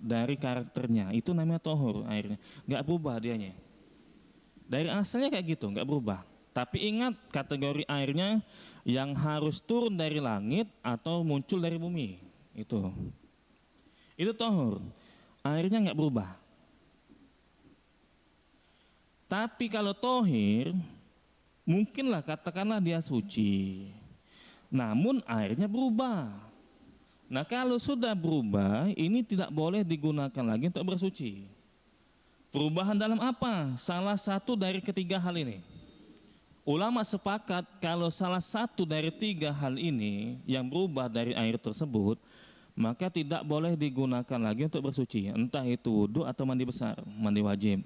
dari karakternya, itu namanya tohur airnya, nggak berubah dianya. Dari asalnya kayak gitu, nggak berubah. Tapi ingat kategori airnya yang harus turun dari langit atau muncul dari bumi, itu tohur, airnya nggak berubah. Tapi kalau tohir, mungkinlah katakanlah dia suci, namun airnya berubah. Nah, kalau sudah berubah, ini tidak boleh digunakan lagi untuk bersuci. Perubahan dalam apa? Salah satu dari ketiga hal ini. Ulama sepakat kalau salah satu dari tiga hal ini yang berubah dari air tersebut, maka tidak boleh digunakan lagi untuk bersuci. Entah itu wudhu atau mandi besar, mandi wajib.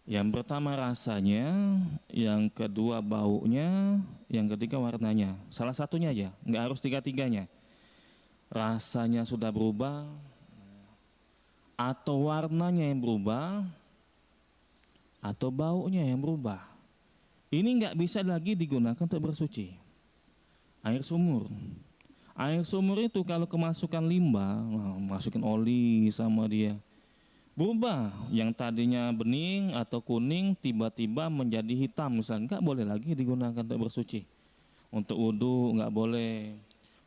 Yang pertama rasanya, yang kedua baunya, yang ketiga warnanya. Salah satunya aja, nggak harus tiga-tiganya. Rasanya sudah berubah atau warnanya yang berubah atau baunya yang berubah, ini nggak bisa lagi digunakan untuk bersuci. Air sumur itu kalau kemasukan limbah, masukin oli sama dia, berubah. Yang tadinya bening atau kuning tiba-tiba menjadi hitam misalnya, nggak boleh lagi digunakan untuk bersuci. Untuk wudhu nggak boleh,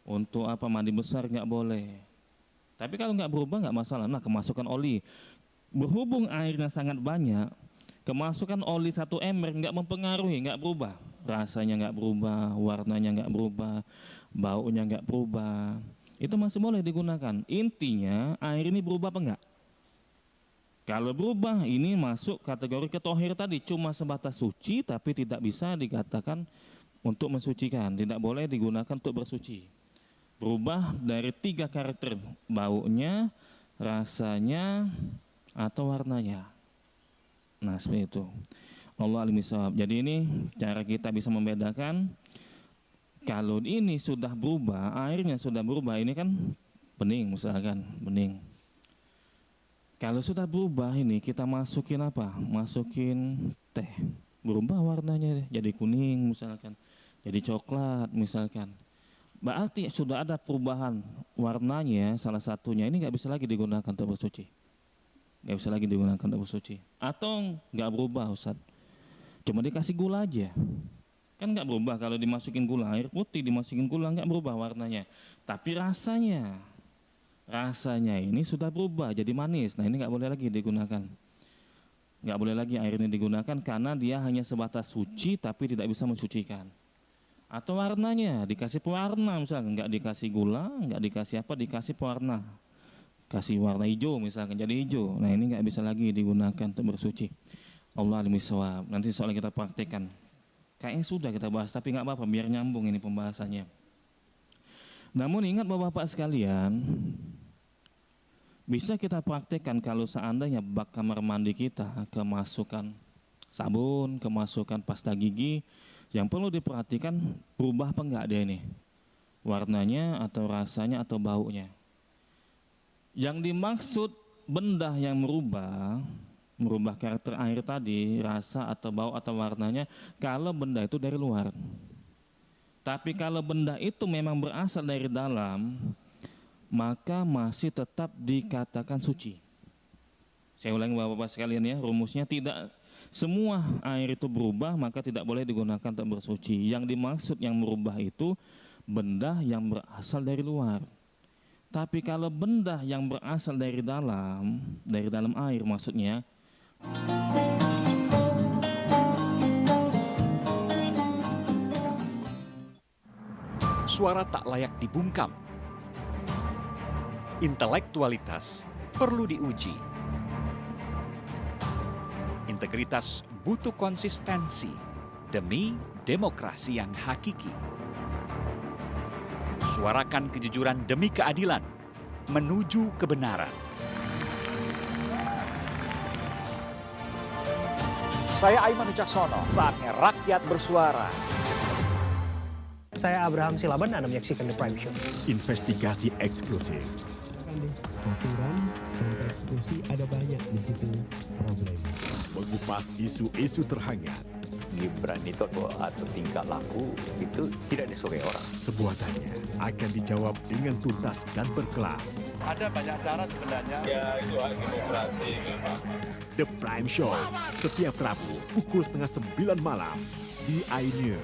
untuk mandi besar nggak boleh. Tapi kalau nggak berubah nggak masalah. Nah, kemasukan oli, berhubung airnya sangat banyak, kemasukan oli 1 ember nggak mempengaruhi, nggak berubah. Rasanya nggak berubah, warnanya nggak berubah, baunya nggak berubah. Itu masih boleh digunakan. Intinya air ini berubah apa enggak? Kalau berubah, ini masuk kategori ketohir tadi, cuma sebatas suci tapi tidak bisa dikatakan untuk mensucikan, tidak boleh digunakan untuk bersuci. Berubah dari 3 karakter, baunya, rasanya, atau warnanya. Nah, seperti itu. Allah alim bisawab. Jadi ini cara kita bisa membedakan. Kalau ini sudah berubah, airnya sudah berubah, ini kan bening misalkan, bening. Kalau sudah berubah ini kita masukin apa? Masukin teh, berubah warnanya jadi kuning misalkan, jadi coklat misalkan. Berarti sudah ada perubahan warnanya, salah satunya ini nggak bisa lagi digunakan untuk bersuci, nggak bisa lagi digunakan untuk bersuci. Atau nggak berubah Ustaz, cuma dikasih gula aja, kan nggak berubah. Kalau dimasukin gula, air putih dimasukin gula nggak berubah warnanya, tapi rasanya ini sudah berubah jadi manis. Nah, ini nggak boleh lagi digunakan, nggak boleh lagi air ini digunakan karena dia hanya sebatas suci tapi tidak bisa mensucikan. Atau warnanya dikasih pewarna misalnya, nggak dikasih gula, nggak dikasih dikasih pewarna, kasih warna hijau misalkan jadi hijau. Nah, ini nggak bisa lagi digunakan untuk bersuci. Allah alim bisawab. Nanti soalnya kita praktekkan. Kayaknya sudah kita bahas tapi nggak apa-apa biar nyambung ini pembahasannya. Namun ingat Bapak-bapak sekalian, bisa kita praktekkan kalau seandainya bak kamar mandi kita kemasukan sabun, kemasukan pasta gigi. Yang perlu diperhatikan berubah apa enggak dia ini, warnanya atau rasanya atau baunya. Yang dimaksud benda yang merubah karakter air tadi, rasa atau bau atau warnanya, kalau benda itu dari luar. Tapi kalau benda itu memang berasal dari dalam, maka masih tetap dikatakan suci. Saya ulangi Bapak-bapak sekalian ya, rumusnya tidak semua air itu berubah maka tidak boleh digunakan untuk bersuci. Yang dimaksud yang merubah itu benda yang berasal dari luar. Tapi kalau benda yang berasal dari dalam air maksudnya, suara tak layak dibungkam. Intelektualitas perlu diuji. Integritas butuh konsistensi demi demokrasi yang hakiki. Suarakan kejujuran demi keadilan, menuju kebenaran. Saya Aiman Wicaksono, saatnya rakyat bersuara. Saya Abraham Silaban, Anda menyaksikan The Prime Show. Investigasi eksklusif. Aturan sampai eksekusi ada banyak di situ problem. Mengupas isu-isu terhangat. Gibran itu atau tingkah laku itu tidak disukai orang. Sebuah tanya akan dijawab dengan tuntas dan berkelas. Ada banyak cara sebenarnya. Ya, itu hak demokrasi memang. The Prime Show, setiap Rabu pukul 8:30 malam di iNews.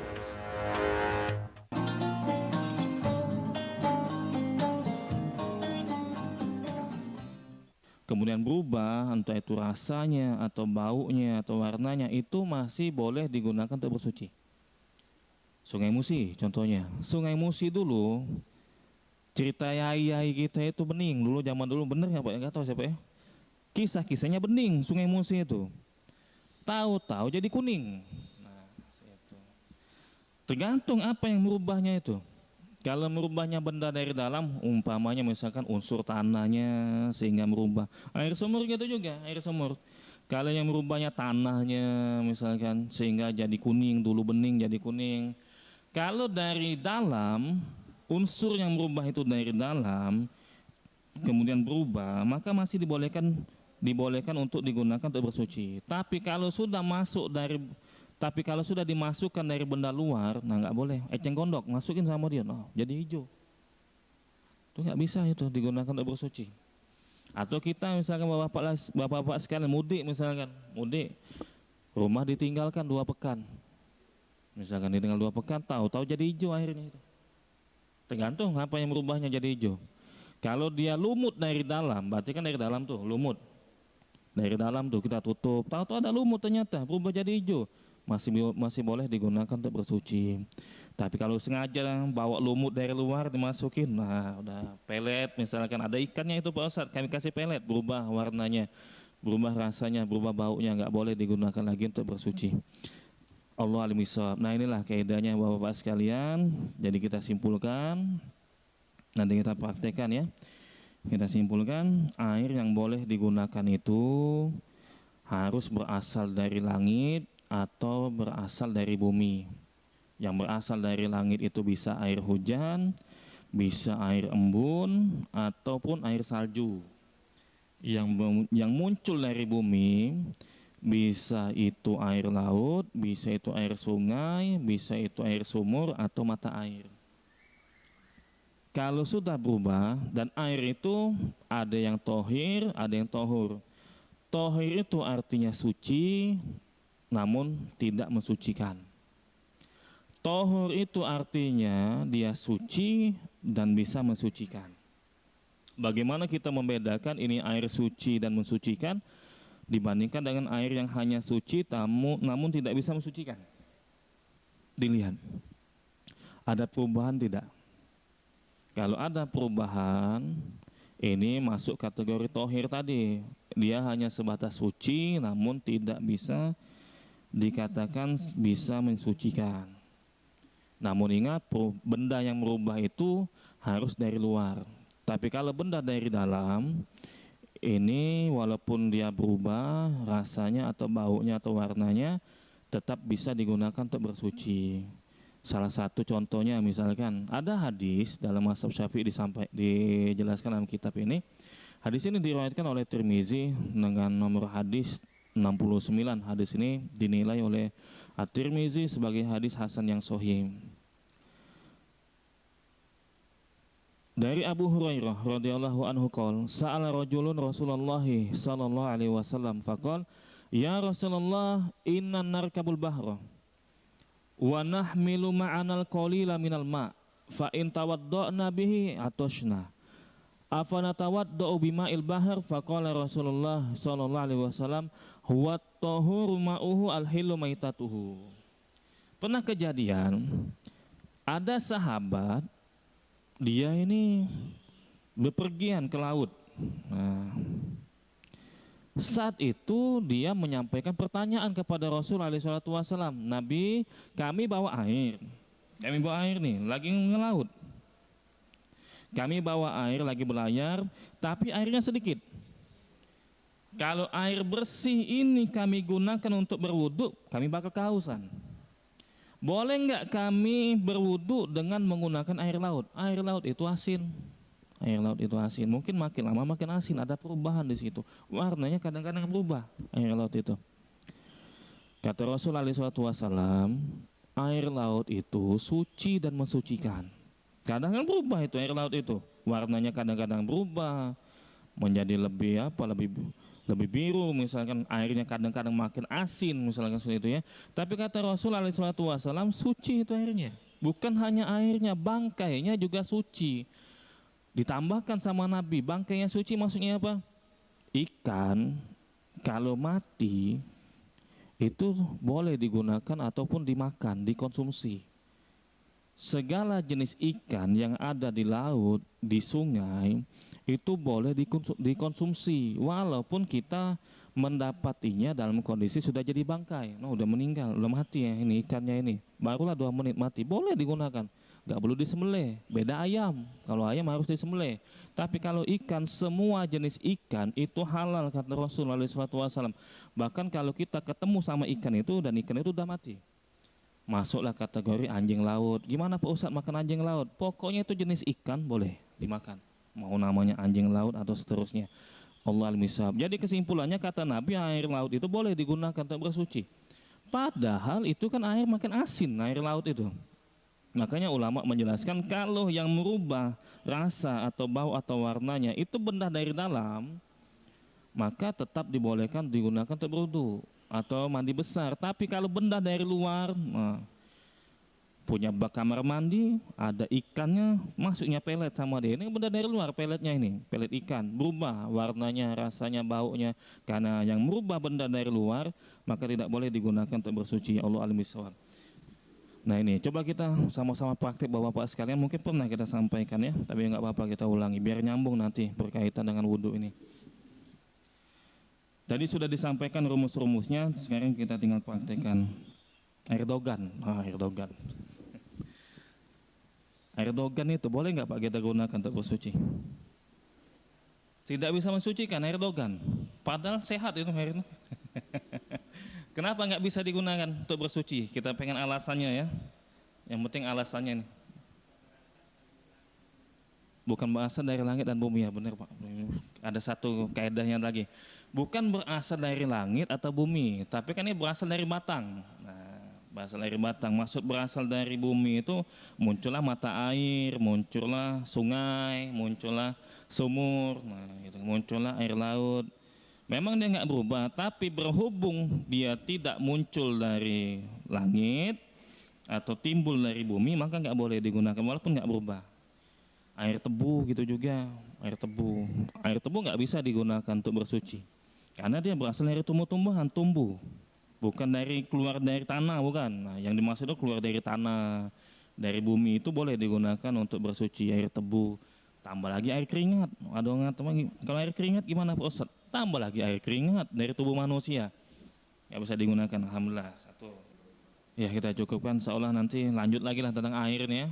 Kemudian berubah, entah itu rasanya atau baunya atau warnanya, itu masih boleh digunakan untuk bersuci. Sungai Musi contohnya. Sungai Musi dulu, cerita yai-yai kita itu bening. Dulu zaman dulu bener ya Pak? Nggak tahu siapa ya. Kisah-kisahnya bening Sungai Musi itu. Tahu-tahu jadi kuning. Nah, itu. Tergantung apa yang merubahnya itu. Kalau merubahnya benda dari dalam, umpamanya misalkan unsur tanahnya sehingga merubah. Air sumur gitu juga, air sumur. Kalau yang merubahnya tanahnya misalkan sehingga jadi kuning, dulu bening jadi kuning. Kalau dari dalam, unsur yang merubah itu dari dalam, kemudian berubah, maka masih dibolehkan untuk digunakan untuk bersuci. Tapi kalau sudah dimasukkan dari benda luar, nah nggak boleh. Eceng gondok masukin sama dia, nah jadi hijau. Itu nggak bisa itu digunakan untuk bersuci. Atau kita misalkan bapak-bapak sekalian mudik misalkan, rumah ditinggalkan 2 pekan. Misalkan ditinggal 2 pekan, tahu-tahu jadi hijau akhirnya itu. Tergantung apa yang merubahnya jadi hijau. Kalau dia lumut dari dalam, berarti kan dari dalam tuh lumut. Dari dalam tuh kita tutup, tahu-tahu ada lumut ternyata berubah jadi hijau. Masih boleh digunakan untuk bersuci. Tapi kalau sengaja bawa lumut dari luar dimasukin, nah udah pelet misalkan ada ikannya itu Pak Ustadz, kami kasih pelet, berubah warnanya, berubah rasanya, berubah baunya, nggak boleh digunakan lagi untuk bersuci. Allah alim shawab. Nah inilah kaidahnya Bapak-bapak sekalian. Jadi kita simpulkan, nanti kita praktekkan ya. Kita simpulkan, air yang boleh digunakan itu harus berasal dari langit atau berasal dari bumi. Yang berasal dari langit itu bisa air hujan, bisa air embun, ataupun air salju. Yang muncul dari bumi bisa itu air laut, bisa itu air sungai, bisa itu air sumur atau mata air. Kalau sudah berubah dan air itu ada yang tohir, ada yang tohur. Tohir itu artinya suci, namun tidak mensucikan. Tohur itu artinya dia suci dan bisa mensucikan. Bagaimana kita membedakan ini air suci dan mensucikan dibandingkan dengan air yang hanya suci namun tidak bisa mensucikan? Dilihat, ada perubahan tidak? Kalau ada perubahan, ini masuk kategori tohir tadi. Dia hanya sebatas suci namun tidak bisa dikatakan bisa mensucikan. Namun ingat, benda yang merubah itu harus dari luar. Tapi kalau benda dari dalam, ini walaupun dia berubah rasanya atau baunya atau warnanya, tetap bisa digunakan untuk bersuci. Salah satu contohnya misalkan ada hadis dalam mazhab Syafi'i dijelaskan dalam kitab ini. Hadis ini diriwayatkan oleh Tirmizi dengan nomor hadis 69. Hadis ini dinilai oleh At-Tirmizi sebagai hadis hasan yang sahih. Dari Abu Hurairah radhiyallahu anhu qol, sa'ala rajulun Rasulullah sallallahu alaihi wasallam faqal, ya Rasulullah, inna narkabul bahra wa nahmilu ma'anal qalila minal ma' fa in tawadda'na bihi atoshna afana tawadda'u bima'il bahr faqala Rasulullah sallallahu alaihi wasallam huwa tahuru ma'uhu al-hillu maitatuhu. Pernah kejadian ada sahabat dia ini bepergian ke laut. Nah, saat itu dia menyampaikan pertanyaan kepada Rasul SAW. Nabi, kami bawa air nih, lagi ngelaut. Kami bawa air lagi berlayar, tapi airnya sedikit. Kalau air bersih ini kami gunakan untuk berwudu, kami bakal kehausan. Boleh nggak kami berwudu dengan menggunakan air laut? Air laut itu asin. Air laut itu asin. Mungkin makin lama makin asin. Ada perubahan di situ. Warnanya kadang-kadang berubah air laut itu. Kata Rasul SAW, air laut itu suci dan mensucikan. Kadang-kadang berubah itu air laut itu. Warnanya kadang-kadang berubah menjadi lebih biru, misalkan airnya kadang-kadang makin asin, misalkan seperti itu ya. Tapi kata Rasul SAW, suci itu airnya. Bukan hanya airnya, bangkainya juga suci. Ditambahkan sama Nabi, bangkainya suci maksudnya apa? Ikan kalau mati itu boleh digunakan ataupun dimakan, dikonsumsi. Segala jenis ikan yang ada di laut, di sungai, itu boleh dikonsumsi walaupun kita mendapatinya dalam kondisi sudah jadi bangkai. Udah meninggal, udah mati ya ini ikannya ini. Barulah 2 menit mati, boleh digunakan. Gak perlu disembelih. Beda ayam. Kalau ayam harus disembelih. Tapi kalau ikan, semua jenis ikan itu halal kata Rasulullah SAW. Bahkan kalau kita ketemu sama ikan itu dan ikan itu udah mati, masuklah kategori anjing laut. Gimana Pak Ustadz makan anjing laut? Pokoknya itu jenis ikan boleh dimakan. Mau namanya anjing laut atau seterusnya. Allah al-misab. Jadi kesimpulannya kata Nabi, air laut itu boleh digunakan untuk bersuci. Padahal itu kan air makin asin, air laut itu. Makanya ulama menjelaskan kalau yang merubah rasa atau bau atau warnanya itu benda dari dalam, maka tetap dibolehkan digunakan untuk berwudu atau mandi besar. Tapi kalau benda dari luar, punya bak kamar mandi, ada ikannya, masuknya pelet sama dia. Ini benda dari luar, peletnya ini, pelet ikan, berubah warnanya, rasanya, baunya. Karena yang merubah benda dari luar, maka tidak boleh digunakan untuk bersuci. Allah al-miswab. Nah ini, coba kita sama-sama praktik Bapak-Bapak sekalian. Mungkin pernah kita sampaikan ya, tapi nggak apa-apa kita ulangi, biar nyambung nanti berkaitan dengan wudhu ini. Tadi sudah disampaikan rumus-rumusnya, sekarang kita tinggal praktekkan. Air dogan, air dogan. Air dogan itu boleh nggak Pak kita gunakan untuk bersuci? Tidak bisa mensucikan air dogan. Padahal sehat itu air itu. Kenapa nggak bisa digunakan untuk bersuci? Kita pengen alasannya ya. Yang penting alasannya nih. Bukan berasal dari langit dan bumi ya, benar Pak. Ada satu kaedahnya lagi. Bukan berasal dari langit atau bumi, tapi kan ini berasal dari batang. Nah, berasal dari batang. Maksud berasal dari bumi itu muncullah mata air, muncullah sungai, muncullah sumur, muncullah air laut. Memang dia nggak berubah, tapi berhubung dia tidak muncul dari langit atau timbul dari bumi, maka nggak boleh digunakan walaupun nggak berubah. Air tebu gitu juga, air tebu nggak bisa digunakan untuk bersuci, karena dia berasal dari tumbuh-tumbuhan, tumbuh. Bukan dari keluar dari tanah, bukan. Nah, yang dimaksud itu keluar dari tanah, dari bumi itu boleh digunakan untuk bersuci. Air tebu, tambah lagi air keringat. Kalau air keringat gimana Pak Ustadz? Tambah lagi air keringat dari tubuh manusia. Nggak bisa digunakan, alhamdulillah. Satu. Ya kita cukupkan, seolah nanti lanjut lagi lah tentang air nih ya.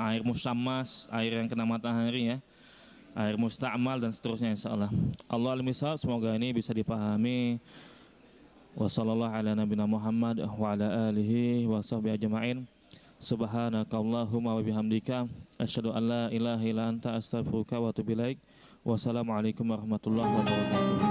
Air musammas, air yang kena matahari ya. Air musta'mal dan seterusnya insyaallah. Allah al-misal, semoga ini bisa dipahami. Wassallallahu ala nabiyina Muhammad wa ala alihi wa sahbihi ajma'in. Subhanakallahumma wa bihamdika asyhadu an la ilaha illa anta astaghfiruka wa atubu ilaik. Wassalamualaikum warahmatullahi wabarakatuh.